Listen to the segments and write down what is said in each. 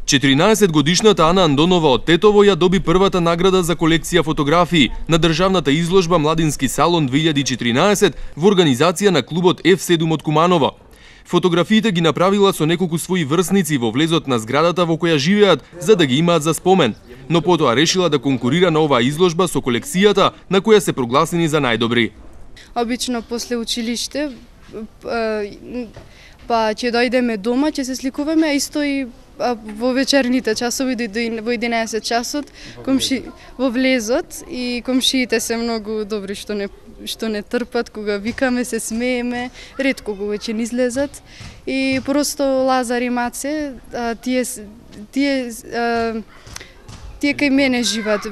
14-годишната Ана Андонова од Тетово ја доби првата награда за колекција фотографии на државната изложба Младински салон 2014 во организација на клубот F7 од Куманово. Фотографиите ги направила со неколку своји врсници во влезот на зградата во која живеат, за да ги имаат за спомен. Но потоа решила да конкурира на оваа изложба со колекцијата на која се прогласени за најдобри. Обично после училиште, па ќе дојдеме дома, ќе се сликуваме, а исто и во вечерните часови во 11 часот во влезот и комшиите се многу добри што не трпат кога викаме, се смееме, ретко кога ќе ни излезат и просто Лазар и Маце тие кај мене живеат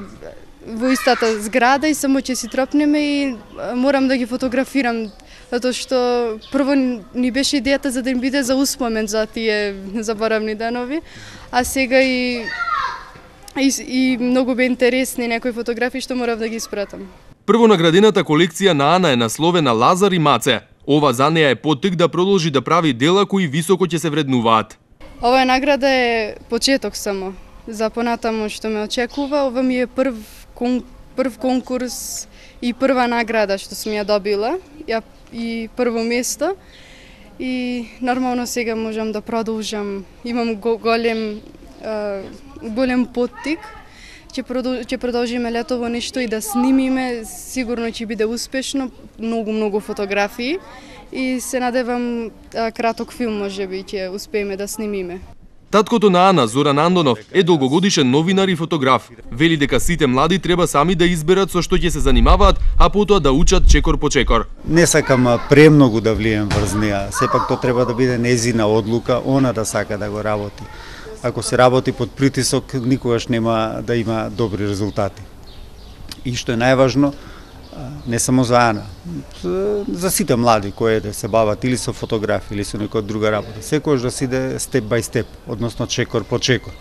во истата зграда и само ќе си тропнеме и морам да ги фотографирам, затоа што прво ни беше идејата за да им биде за успомен за тие заборавни денови, а сега и многу бе интересни некои фотографии што морав да ги испратам. Првонаградената колекција на Ана е насловена Лазар и Маце. Ова за неа е поттик да продолжи да прави дела кои високо ќе се вреднуваат. Оваа награда е почеток само. За понатаму што ме очекува, ова ми е прв конкурс и прва награда што сум ја добила и прво место. И нормално сега можам да продолжам. Имам голем поттик. Ќе продолжиме летово нешто и да снимиме, сигурно ќе биде успешно, многу фотографии и се надевам краток филм можеби ќе успееме да снимиме. Таткото на Ана, Зоран Андонов, е долгогодишен новинар и фотограф. Вели дека сите млади треба сами да изберат со што ќе се занимаваат, а потоа да учат чекор по чекор. Не сакам премногу да влијам врз неа, сепак тоа треба да биде незина одлука, она да сака да го работи. Ако се работи под притисок, никогаш нема да има добри резултати. И што е најважно, не само за Ана, за сите млади кои да се бават или со фотографија или со некоја друга работа, секојаш да се иде степ бај степ, односно чекор по чекор.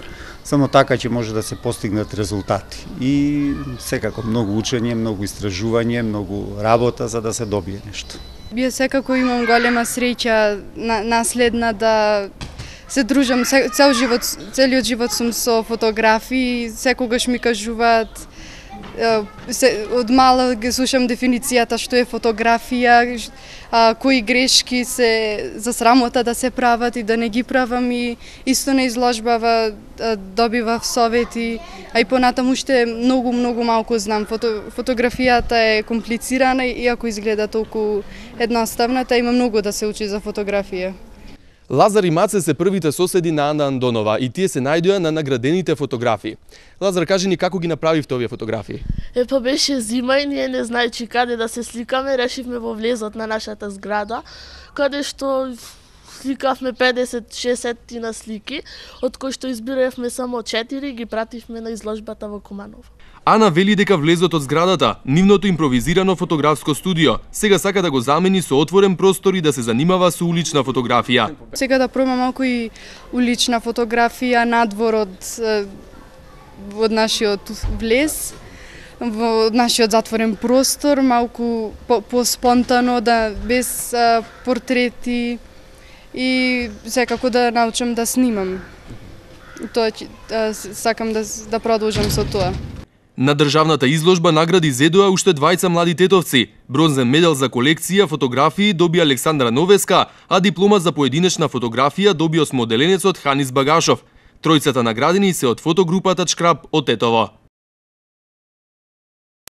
Само така ќе може да се постигнат резултати. И секако многу учење, многу истражување, многу работа за да се добие нешто. Бие секако имам голема среќа наследна да се дружам целиот живот сум со фотографии, секогаш ми кажуваат од мала ги слушам дефиницијата што е фотографија, кои грешки се за срамота да се прават и да не ги правам и исто на изложбава добивав совети, а и понатаму уште многу малку знам. Фотографијата е комплицирана иако изгледа толку едноставна, та има многу да се учи за фотографија. Лазар и Маце се првите соседи на Ана Андонова и тие се најдоа на наградените фотографии. Лазар, кажи ни како ги направивте овие фотографии? Па беше зима и ние не знаејќи каде да се сликаме, решивме во влезот на нашата зграда, каде што сликавме 50-60 на слики, од кои што избиравме само 4 и ги пративме на изложбата во Куманово. Ана вели дека влезот од зградата, нивното импровизирано фотографско студио, сега сака да го замени со отворен простор и да се занимава со улична фотографија. Сега да пробам малку и улична фотографија надвор од нашиот влез, од нашиот затворен простор, малку по-спонтано, без портрети и секако да научам да снимам. Тоа сакам да продолжам со тоа. На државната изложба награди зедоа уште двајца млади тетовци. Бронзен медал за колекција фотографии доби Александра Новеска, а диплома за поединечна фотографија доби осмоделенецот Ханис Багашов. Тројцата наградени се од фотогрупата Чкраб од Тетово.